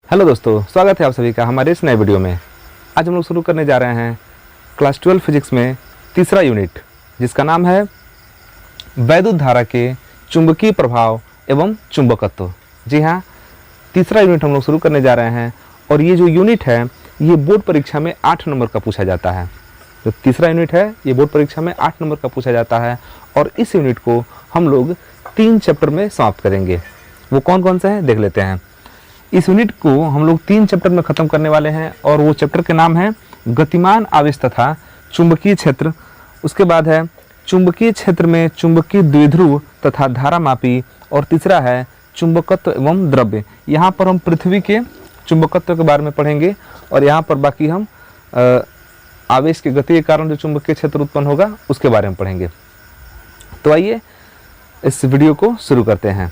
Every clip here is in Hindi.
हेलो दोस्तों, स्वागत है आप सभी का हमारे इस नए वीडियो में। आज हम लोग शुरू करने जा रहे हैं क्लास 12 फिजिक्स में तीसरा यूनिट, जिसका नाम है वैद्युत धारा के चुंबकीय प्रभाव एवं चुंबकत्व। जी हाँ, तीसरा यूनिट हम लोग शुरू करने जा रहे हैं और ये जो यूनिट है ये बोर्ड परीक्षा में 8 नंबर का पूछा जाता है। जो तीसरा यूनिट है ये बोर्ड परीक्षा में 8 नंबर का पूछा जाता है और इस यूनिट को हम लोग 3 चैप्टर में समाप्त करेंगे। वो कौन कौन से हैं देख लेते हैं। इस यूनिट को हम लोग 3 चैप्टर में ख़त्म करने वाले हैं और वो चैप्टर के नाम है गतिमान आवेश तथा चुंबकीय क्षेत्र। उसके बाद है चुंबकीय क्षेत्र में चुंबकीय द्विध्रुव तथा धारामापी और तीसरा है चुंबकत्व एवं द्रव्य। यहाँ पर हम पृथ्वी के चुंबकत्व के बारे में पढ़ेंगे और यहाँ पर बाकी हम आवेश की गति के कारण जो चुंबकीय क्षेत्र उत्पन्न होगा उसके बारे में पढ़ेंगे। तो आइए इस वीडियो को शुरू करते हैं।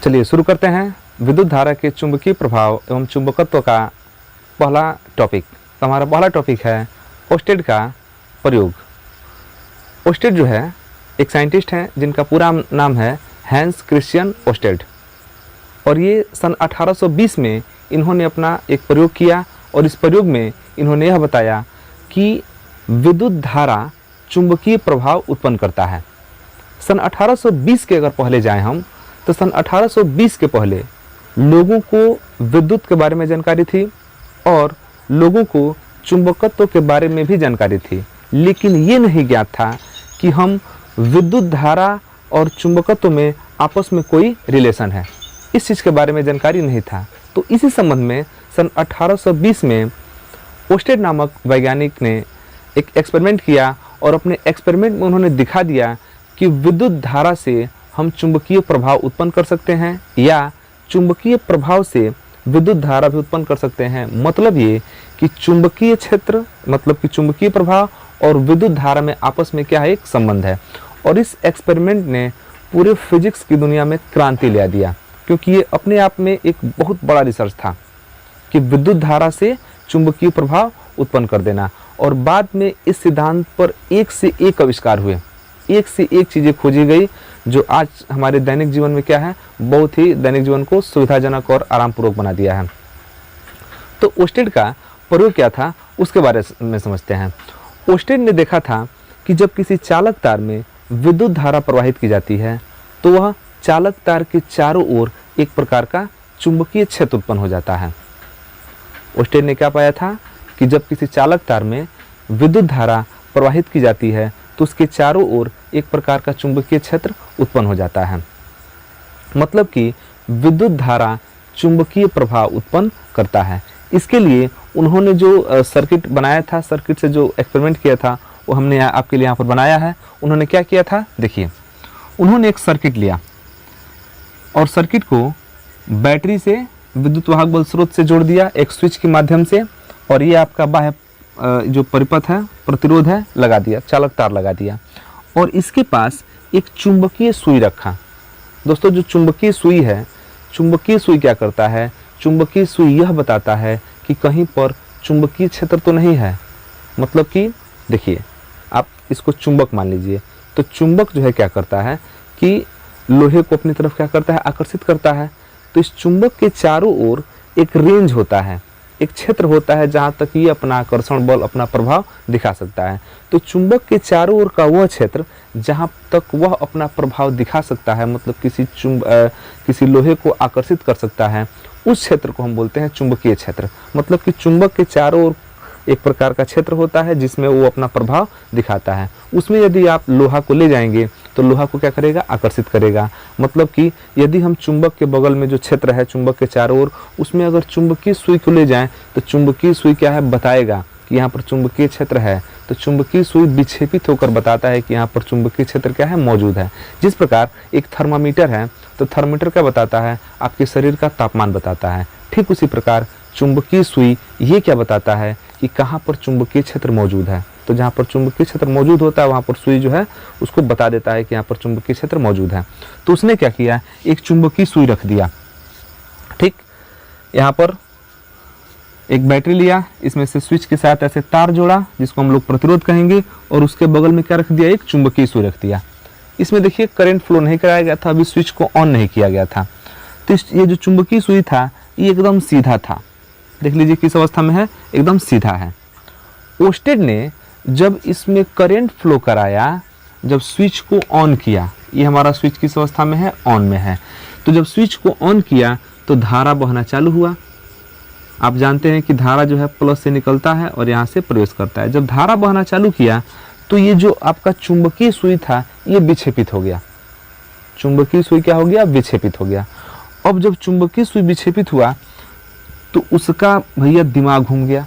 चलिए शुरू करते हैं विद्युत धारा के चुंबकीय प्रभाव एवं चुंबकत्व का पहला टॉपिक। तो हमारा पहला टॉपिक है ओस्टेड का प्रयोग। ओस्टेड जो है एक साइंटिस्ट हैं जिनका पूरा नाम है हैंस क्रिश्चियन ओस्टेड और ये सन 1820 में इन्होंने अपना एक प्रयोग किया और इस प्रयोग में इन्होंने यह बताया कि विद्युत धारा चुंबकीय प्रभाव उत्पन्न करता है। सन 1820 के अगर पहले जाएं हम तो सन 1820 के पहले लोगों को विद्युत के बारे में जानकारी थी और लोगों को चुंबकत्व के बारे में भी जानकारी थी, लेकिन ये नहीं ज्ञात था कि हम विद्युत धारा और चुंबकत्व में आपस में कोई रिलेशन है। इस चीज़ के बारे में जानकारी नहीं था। तो इसी संबंध में सन 1820 में ओस्टेड नामक वैज्ञानिक ने एक एक्सपेरिमेंट किया और अपने एक्सपेरिमेंट में उन्होंने दिखा दिया कि विद्युत धारा से हम चुंबकीय प्रभाव उत्पन्न कर सकते हैं या चुंबकीय प्रभाव से विद्युत धारा भी उत्पन्न कर सकते हैं। मतलब ये कि चुंबकीय क्षेत्र मतलब कि चुंबकीय प्रभाव और विद्युत धारा में आपस में क्या है, एक संबंध है। और इस एक्सपेरिमेंट ने पूरे फिजिक्स की दुनिया में क्रांति ला दिया, क्योंकि ये अपने आप में एक बहुत बड़ा रिसर्च था कि विद्युत धारा से चुंबकीय प्रभाव उत्पन्न कर देना। और बाद में इस सिद्धांत पर एक से एक आविष्कार हुए, एक से एक चीज़ें खोजी गई जो आज हमारे दैनिक जीवन में क्या है, बहुत ही दैनिक जीवन को सुविधाजनक और आरामपूर्वक बना दिया है। तो ओस्टेड का प्रयोग क्या था उसके बारे में समझते हैं। ओस्टेड ने देखा था कि जब किसी चालक तार में विद्युत धारा प्रवाहित की जाती है तो वह चालक तार के चारों ओर एक प्रकार का चुंबकीय क्षेत्र उत्पन्न हो जाता है। ओस्टेड ने क्या पाया था कि जब किसी चालक तार में विद्युत धारा प्रवाहित की जाती है तो उसके चारों ओर एक प्रकार का चुंबकीय क्षेत्र उत्पन्न हो जाता है। मतलब कि विद्युत धारा चुंबकीय प्रभाव उत्पन्न करता है। इसके लिए उन्होंने जो सर्किट बनाया था, सर्किट से जो एक्सपेरिमेंट किया था वो हमने आपके लिए यहाँ पर बनाया है। उन्होंने क्या किया था, देखिए, उन्होंने एक सर्किट लिया और सर्किट को बैटरी से विद्युत वाहक बल स्रोत से जोड़ दिया एक स्विच के माध्यम से, और ये आपका बाह्य जो परिपथ है, प्रतिरोध है, लगा दिया, चालक तार लगा दिया और इसके पास एक चुंबकीय सुई रखा। दोस्तों, जो चुंबकीय सुई है, चुंबकीय सुई क्या करता है, चुंबकीय सुई यह बताता है कि कहीं पर चुंबकीय क्षेत्र तो नहीं है। मतलब कि देखिए, आप इसको चुंबक मान लीजिए, तो चुंबक जो है क्या करता है कि लोहे को अपनी तरफ क्या करता है, आकर्षित करता है। तो इस चुंबक के चारों ओर एक रेंज होता है, एक क्षेत्र होता है जहाँ तक ये अपना आकर्षण बल, अपना प्रभाव दिखा सकता है। तो चुंबक के चारों ओर का वह क्षेत्र जहाँ तक वह अपना प्रभाव दिखा सकता है, मतलब किसी लोहे को आकर्षित कर सकता है, उस क्षेत्र को हम बोलते हैं चुंबकीय क्षेत्र। मतलब कि चुंबक के चारों ओर एक प्रकार का क्षेत्र होता है जिसमें वो अपना प्रभाव दिखाता है। उसमें यदि आप लोहा को ले जाएंगे तो लोहा को क्या करेगा, आकर्षित करेगा। मतलब कि यदि हम चुंबक के बगल में जो क्षेत्र है चुंबक के चारों ओर, उसमें अगर चुंबकीय सुई को ले जाएं तो चुंबकीय सुई क्या है, बताएगा कि यहाँ पर चुंबकीय क्षेत्र है। तो चुंबकीय सुई विक्षेपित होकर बताता है कि यहाँ पर चुंबकीय क्षेत्र क्या है, मौजूद है। जिस प्रकार एक थर्मामीटर है तो थर्मामीटर क्या बताता है, आपके शरीर का तापमान बताता है। ठीक उसी प्रकार चुंबकीय सुई ये क्या बताता है कि कहाँ पर चुंबकीय क्षेत्र मौजूद है। तो जहाँ पर चुंबकीय क्षेत्र मौजूद होता है वहाँ पर सुई जो है उसको बता देता है कि यहाँ पर चुंबकीय क्षेत्र मौजूद है। तो उसने क्या किया, एक चुंबकीय सुई रख दिया। ठीक, यहाँ पर एक बैटरी लिया, इसमें से स्विच के साथ ऐसे तार जोड़ा जिसको हम लोग प्रतिरोध कहेंगे, और उसके बगल में क्या रख दिया, एक चुंबकीय सुई रख दिया। इसमें देखिए करंट फ्लो नहीं कराया गया था, अभी स्विच को ऑन नहीं किया गया था। तो ये जो चुंबकीय सुई था ये एकदम सीधा था। देख लीजिए किस अवस्था में है, एकदम सीधा है। ओस्टेड ने जब इसमें करंट फ्लो कराया, जब स्विच को ऑन किया, ये हमारा स्विच किस अवस्था में है, ऑन में है, तो जब स्विच को ऑन किया तो धारा बहना चालू हुआ। आप जानते हैं कि धारा जो है प्लस से निकलता है और यहाँ से प्रवेश करता है। जब धारा बहना चालू किया तो ये जो आपका चुंबकीय सुई था ये विक्षेपित हो गया। चुंबकीय सुई क्या हो गया, विक्षेपित हो गया। अब जब चुंबकीय सुई विक्षेपित हुआ तो उसका भैया दिमाग घूम गया।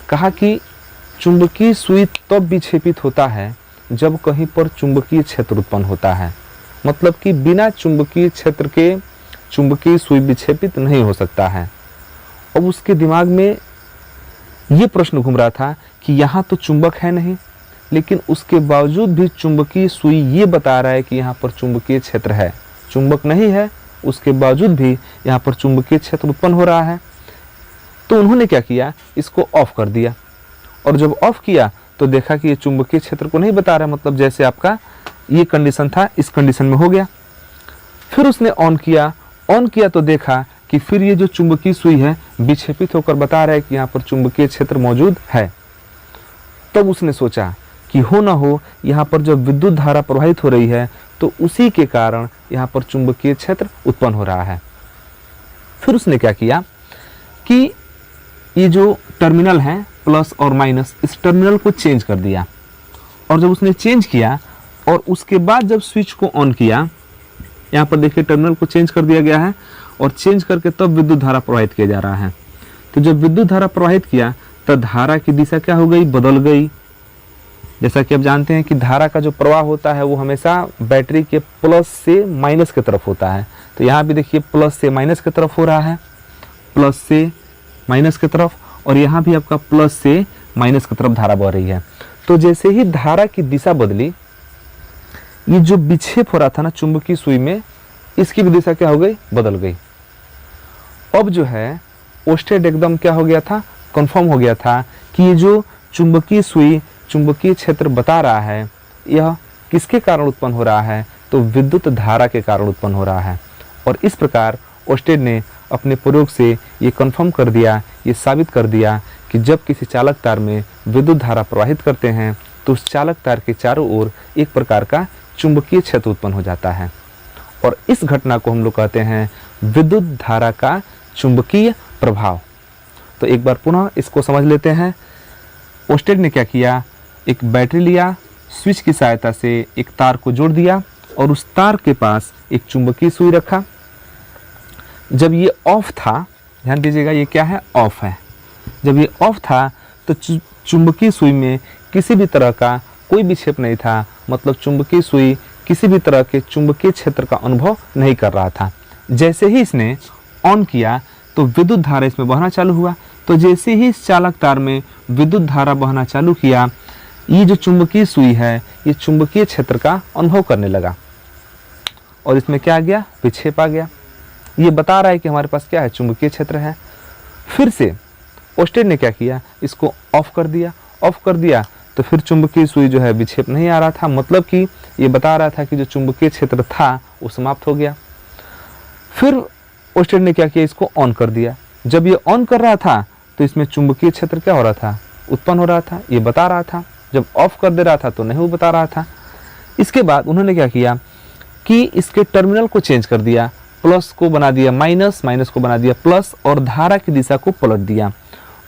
कहा कि चुंबकीय सुई तब विक्षेपित होता है जब कहीं पर चुंबकीय क्षेत्र उत्पन्न होता है, मतलब कि बिना चुंबकीय क्षेत्र के चुंबकीय सुई विक्षेपित नहीं हो सकता है। अब उसके दिमाग में ये प्रश्न घूम रहा था कि यहाँ तो चुंबक है नहीं, लेकिन उसके बावजूद भी चुंबकीय सुई ये बता रहा है कि यहाँ पर चुंबकीय क्षेत्र है। चुंबक नहीं है, उसके बावजूद भी यहाँ पर चुंबकीय क्षेत्र उत्पन्न हो रहा है। तो उन्होंने क्या किया, इसको ऑफ कर दिया। और जब ऑफ किया तो देखा कि ये चुंबकीय क्षेत्र को नहीं बता रहा, मतलब जैसे आपका ये कंडीशन था इस कंडीशन में हो गया। फिर उसने ऑन किया तो देखा कि फिर ये जो चुंबकीय सुई है विक्षेपित होकर बता रहा है कि यहाँ पर चुंबकीय क्षेत्र मौजूद है। तब उसने सोचा कि हो ना हो यहाँ पर जब विद्युत धारा प्रवाहित हो रही है तो उसी के कारण यहाँ पर चुंबकीय क्षेत्र उत्पन्न हो रहा है। फिर उसने क्या किया कि ये जो टर्मिनल है प्लस और माइनस, इस टर्मिनल को चेंज कर दिया। और जब उसने चेंज किया और उसके बाद जब स्विच को ऑन किया, यहाँ पर देखिए टर्मिनल को चेंज कर दिया गया है और चेंज करके तब विद्युत धारा प्रवाहित किया जा रहा है। तो जब विद्युत धारा प्रवाहित किया तब धारा की दिशा क्या हो गई, बदल गई। जैसा कि आप जानते हैं कि धारा का जो प्रवाह होता है वो हमेशा बैटरी के प्लस से माइनस की तरफ होता है। तो यहाँ भी देखिए प्लस से माइनस की तरफ हो रहा है, प्लस से माइनस की तरफ, और यहाँ भी आपका प्लस से माइनस की तरफ धारा बह रही है। तो जैसे ही धारा की दिशा बदली, ये जो विक्षेप हो रहा था ना चुंबकीय सुई में, इसकी भी दिशा क्या हो गई, बदल गई। अब जो है ओस्टेड एकदम क्या हो गया था, कंफर्म हो गया था कि ये जो चुंबकीय सुई चुंबकीय क्षेत्र बता रहा है यह किसके कारण उत्पन्न हो रहा है, तो विद्युत धारा के कारण उत्पन्न हो रहा है। और इस प्रकार ओस्टेड ने अपने प्रयोग से ये कंफर्म कर दिया, ये साबित कर दिया कि जब किसी चालक तार में विद्युत धारा प्रवाहित करते हैं तो उस चालक तार के चारों ओर एक प्रकार का चुंबकीय क्षेत्र उत्पन्न हो जाता है। और इस घटना को हम लोग कहते हैं विद्युत धारा का चुंबकीय प्रभाव। तो एक बार पुनः इसको समझ लेते हैं। ओस्टेड ने क्या किया, एक बैटरी लिया, स्विच की सहायता से एक तार को जोड़ दिया और उस तार के पास एक चुंबकीय सुई रखा। जब ये ऑफ था, ध्यान दीजिएगा ये क्या है, ऑफ है। जब ये ऑफ था तो चुंबकीय सुई में किसी भी तरह का कोई विक्षेप नहीं था, मतलब चुंबकीय सुई किसी भी तरह के चुंबकीय क्षेत्र का अनुभव नहीं कर रहा था। जैसे ही इसने ऑन किया तो विद्युत धारा इसमें बहना चालू हुआ। तो जैसे ही इस चालक तार में विद्युत धारा बहना चालू किया, ये जो चुंबकीय सुई है ये चुंबकीय क्षेत्र का अनुभव करने लगा और इसमें क्या आ गया, विक्षेप आ गया। ये बता रहा है कि हमारे पास क्या है, चुंबकीय क्षेत्र है। फिर से ओस्टेड ने क्या किया, इसको ऑफ कर दिया। ऑफ कर दिया तो फिर चुंबकीय सुई जो है विक्षेप नहीं आ रहा था, मतलब कि ये बता रहा था कि जो चुंबकीय क्षेत्र था वो समाप्त हो गया। फिर ओस्टेड ने क्या किया, इसको ऑन कर दिया। जब ये ऑन कर रहा था तो इसमें चुंबकीय क्षेत्र क्या हो रहा था, उत्पन्न हो रहा था, ये बता रहा था। जब ऑफ कर दे रहा था तो नहीं वो बता रहा था। इसके बाद उन्होंने क्या किया कि इसके टर्मिनल को चेंज कर दिया, प्लस को बना दिया माइनस, माइनस को बना दिया प्लस, और धारा की दिशा को पलट दिया।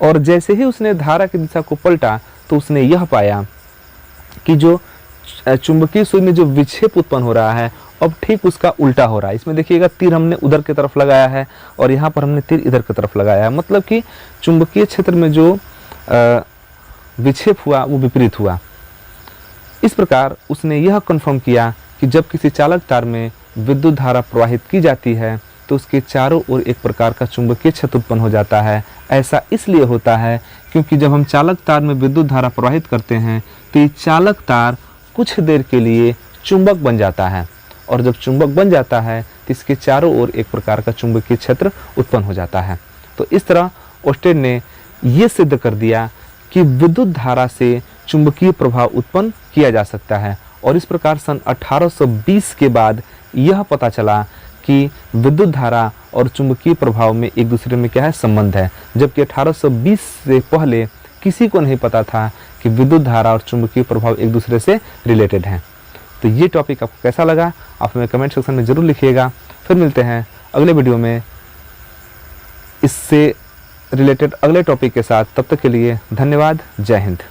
और जैसे ही उसने धारा की दिशा को पलटा तो उसने यह पाया कि जो चुंबकीय सुई में जो विक्षेप उत्पन्न हो रहा है अब ठीक उसका उल्टा हो रहा है। इसमें देखिएगा तीर हमने उधर की तरफ लगाया है और यहाँ पर हमने तीर इधर की तरफ लगाया है, मतलब कि चुंबकीय क्षेत्र में जो विक्षेप हुआ वो विपरीत हुआ। इस प्रकार उसने यह कंफर्म किया कि जब किसी चालक तार में विद्युत धारा प्रवाहित की जाती है तो उसके चारों ओर एक प्रकार का चुंबकीय क्षेत्र उत्पन्न हो जाता है। ऐसा इसलिए होता है क्योंकि जब हम चालक तार में विद्युत धारा प्रवाहित करते हैं तो ये चालक तार कुछ देर के लिए चुंबक बन जाता है, और जब चुंबक बन जाता है तो इसके चारों ओर एक प्रकार का चुंबकीय क्षेत्र उत्पन्न हो जाता है। तो इस तरह ओस्टेड ने ये सिद्ध कर दिया कि विद्युत धारा से चुंबकीय प्रभाव उत्पन्न किया जा सकता है। और इस प्रकार सन 1820 के बाद यह पता चला कि विद्युत धारा और चुंबकीय प्रभाव में एक दूसरे में क्या है, संबंध है, जबकि 1820 से पहले किसी को नहीं पता था कि विद्युत धारा और चुंबकीय प्रभाव एक दूसरे से रिलेटेड हैं। तो ये टॉपिक आपको कैसा लगा आप हमें कमेंट सेक्शन में ज़रूर लिखिएगा। फिर मिलते हैं अगले वीडियो में इससे रिलेटेड अगले टॉपिक के साथ। तब तक के लिए धन्यवाद। जय हिंद।